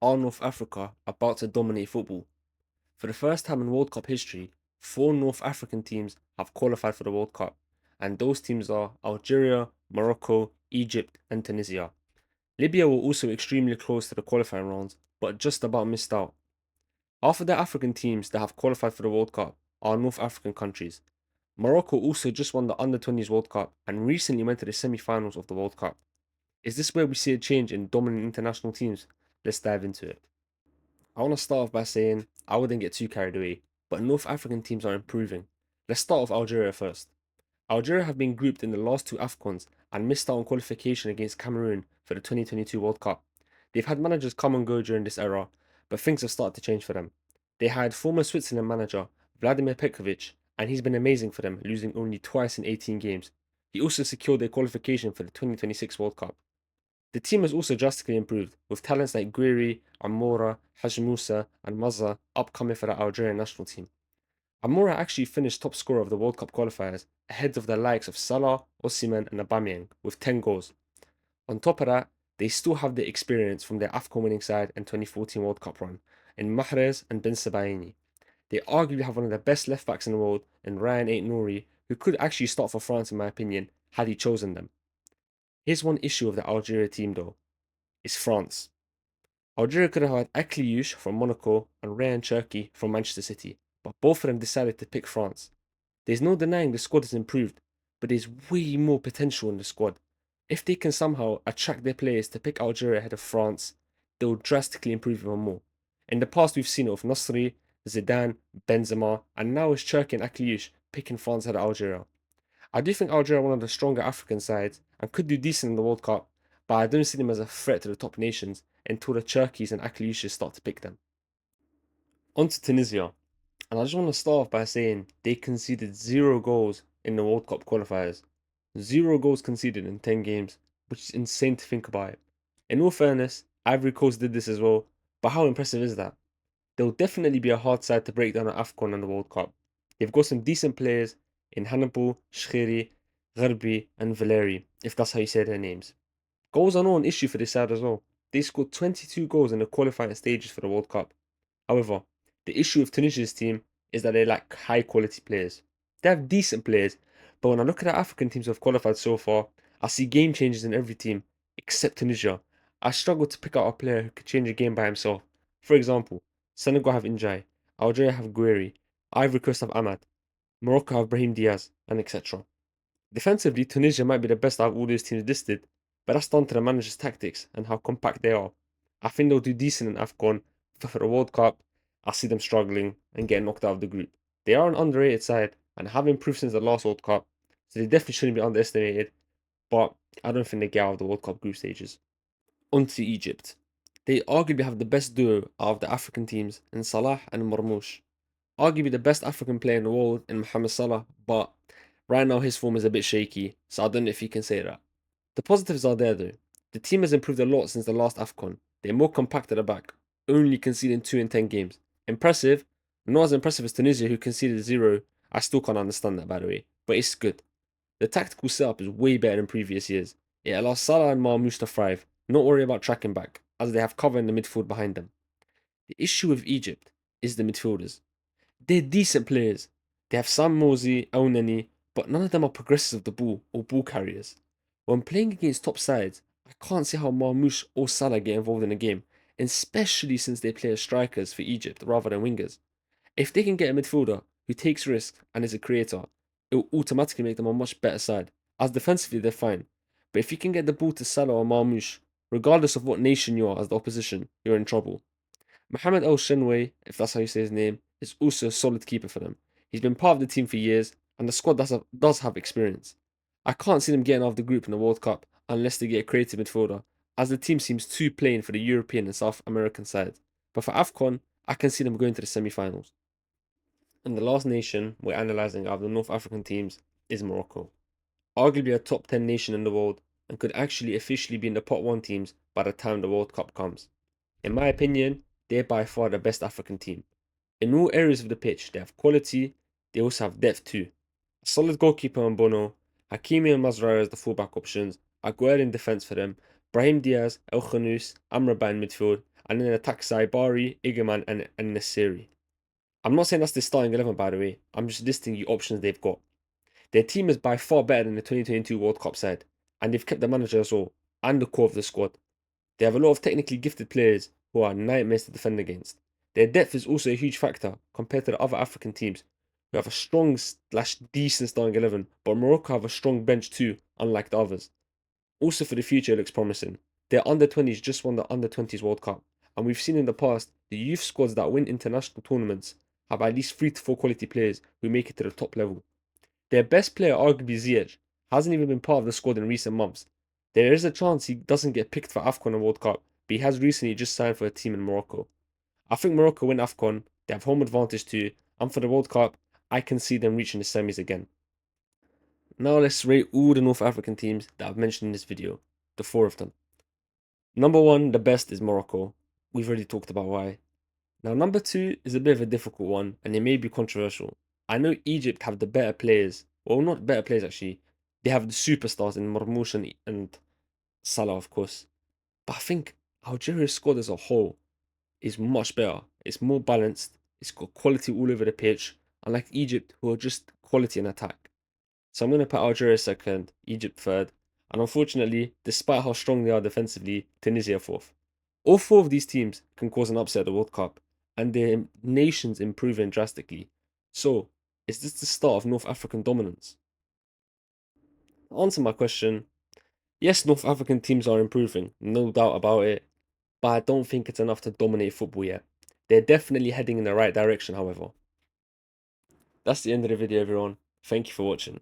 Are North Africa about to dominate football? For the first time in World Cup history, four North African teams have qualified for the World Cup, and those teams are Algeria, Morocco, Egypt, and Tunisia. Libya were also extremely close to the qualifying rounds, but just about missed out. Half of the African teams that have qualified for the World Cup are North African countries. Morocco also just won the Under 20s World Cup and recently went to the semi finals of the World Cup. Is this where we see a change in dominant international teams? Let's dive into it. I want to start off by saying I wouldn't get too carried away, but North African teams are improving. Let's start with Algeria first. Algeria have been grouped in the last two AFCONs and missed out on qualification against Cameroon for the 2022 World Cup. They've had managers come and go during this era, but things have started to change for them. They hired former Switzerland manager Vladimir Petkovic, and he's been amazing for them, losing only twice in 18 games. He also secured their qualification for the 2026 World Cup. The team has also drastically improved, with talents like Guiri, Amora, Haj Musa, and Mazza upcoming for the Algerian national team. Amora actually finished top scorer of the World Cup qualifiers, ahead of the likes of Salah, Osimhen, and Aubameyang, with 10 goals. On top of that, they still have the experience from their AFCON winning side and 2014 World Cup run, in Mahrez and Ben Sebaini. They arguably have one of the best left backs in the world in Ryan Aït-Nouri, who could actually start for France in my opinion, had he chosen them. Here's one issue of the Algeria team though, is France. Algeria could have had Akliouche from Monaco and Ryan Cherki from Manchester City, but both of them decided to pick France. There's no denying the squad has improved, but there's way more potential in the squad. If they can somehow attract their players to pick Algeria ahead of France, they'll drastically improve even more. In the past, we've seen it with Nasri, Zidane, Benzema, and now it's Cherki and Akliouche picking France ahead of Algeria. I do think Algeria are one of the stronger African sides and could do decent in the World Cup, but I don't see them as a threat to the top nations until the Turkeys and Akliouches start to pick them. On to Tunisia, and I just want to start off by saying they conceded 0 goals in the World Cup qualifiers. 0 goals conceded in 10 games, which is insane to think about. In all fairness, Ivory Coast did this as well, but how impressive is that? They'll definitely be a hard side to break down at AFCON and the World Cup. They've got some decent players in Hannibal, Shkhiri, Gharbi, and Valeri, if that's how you say their names. Goals are not an issue for this side as well. They scored 22 goals in the qualifying stages for the World Cup. However, the issue with Tunisia's team is that they lack high quality players. They have decent players, but when I look at the African teams who have qualified so far, I see game changers in every team except Tunisia. I struggle to pick out a player who could change a game by himself. For example, Senegal have Njai, Algeria have Gueri, Ivory Coast have Ahmad, Morocco have Brahim Diaz, and etc. Defensively, Tunisia might be the best out of all those teams listed, but that's down to the manager's tactics and how compact they are. I think they'll do decent in AFCON, but for the World Cup, I see them struggling and getting knocked out of the group. They are an underrated side and have improved since the last World Cup, so they definitely shouldn't be underestimated, but I don't think they get out of the World Cup group stages. On to Egypt. They arguably have the best duo out of the African teams in Salah and Marmoush. Arguably the best African player in the world in Mohamed Salah, but right now his form is a bit shaky, so I don't know if you can say that. The positives are there though. The team has improved a lot since the last AFCON. They're more compact at the back, only conceding 2 in 10 games. Impressive, not as impressive as Tunisia who conceded 0. I still can't understand that by the way, but it's good. The tactical setup is way better than previous years. It allows Salah and Marmoush to thrive, not worry about tracking back, as they have cover in the midfield behind them. The issue with Egypt is the midfielders. They're decent players. They have Sam Mosi, El Neni, but none of them are progressive of the ball or ball carriers. When playing against top sides, I can't see how Marmoush or Salah get involved in the game, especially since they play as strikers for Egypt rather than wingers. If they can get a midfielder who takes risks and is a creator, it will automatically make them a much better side, as defensively they're fine. But if you can get the ball to Salah or Marmoush, regardless of what nation you are as the opposition, you're in trouble. Mohamed El Shenway, if that's how you say his name, is also a solid keeper for them. He's been part of the team for years, and the squad does have experience. I can't see them getting out of the group in the World Cup unless they get a creative midfielder, as the team seems too plain for the European and South American side. But for AFCON, I can see them going to the semi finals. And the last nation we're analysing out of the North African teams is Morocco. Arguably a top 10 nation in the world, and could actually officially be in the pot 1 teams by the time the World Cup comes. In my opinion, they're by far the best African team. In all areas of the pitch, they have quality, they also have depth too. A solid goalkeeper in Bono, Hakimi and Mazraoui as the fullback options, Aguero in defence for them, Brahim Diaz, El Khanous, Amrabat in midfield, and then attack Saibari, Igaman, and Nasiri. I'm not saying that's the starting 11, by the way. I'm just listing you options they've got. Their team is by far better than the 2022 World Cup side, and they've kept the manager as well, and the core of the squad. They have a lot of technically gifted players who are nightmares to defend against. Their depth is also a huge factor compared to the other African teams, who have a strong/decent starting 11, but Morocco have a strong bench too, unlike the others. Also for the future, it looks promising. Their under-20s just won the under-20s World Cup, and we've seen in the past the youth squads that win international tournaments have at least 3 to 4 quality players who make it to the top level. Their best player, arguably Ziyech, hasn't even been part of the squad in recent months. There is a chance he doesn't get picked for AFCON and World Cup, but he has recently just signed for a team in Morocco. I think Morocco win AFCON, they have home advantage too, and for the World Cup, I can see them reaching the semis again. Now let's rate all the North African teams that I've mentioned in this video, the 4 of them. Number 1, the best, is Morocco. We've already talked about why. Now number 2 is a bit of a difficult one, and it may be controversial. I know Egypt have the better players, well, not better players actually, they have the superstars in Marmoush and Salah, of course. But I think Algeria's squad as a whole is much better. It's more balanced, it's got quality all over the pitch, unlike Egypt, who are just quality in attack. So I'm going to put Algeria second, Egypt third, and unfortunately, despite how strong they are defensively, Tunisia fourth. All 4 of these teams can cause an upset at the World Cup, and their nations improving drastically. So, is this the start of North African dominance? To answer my question, yes, North African teams are improving, no doubt about it, but I don't think it's enough to dominate football yet. They're definitely heading in the right direction, however. That's the end of the video, everyone. Thank you for watching.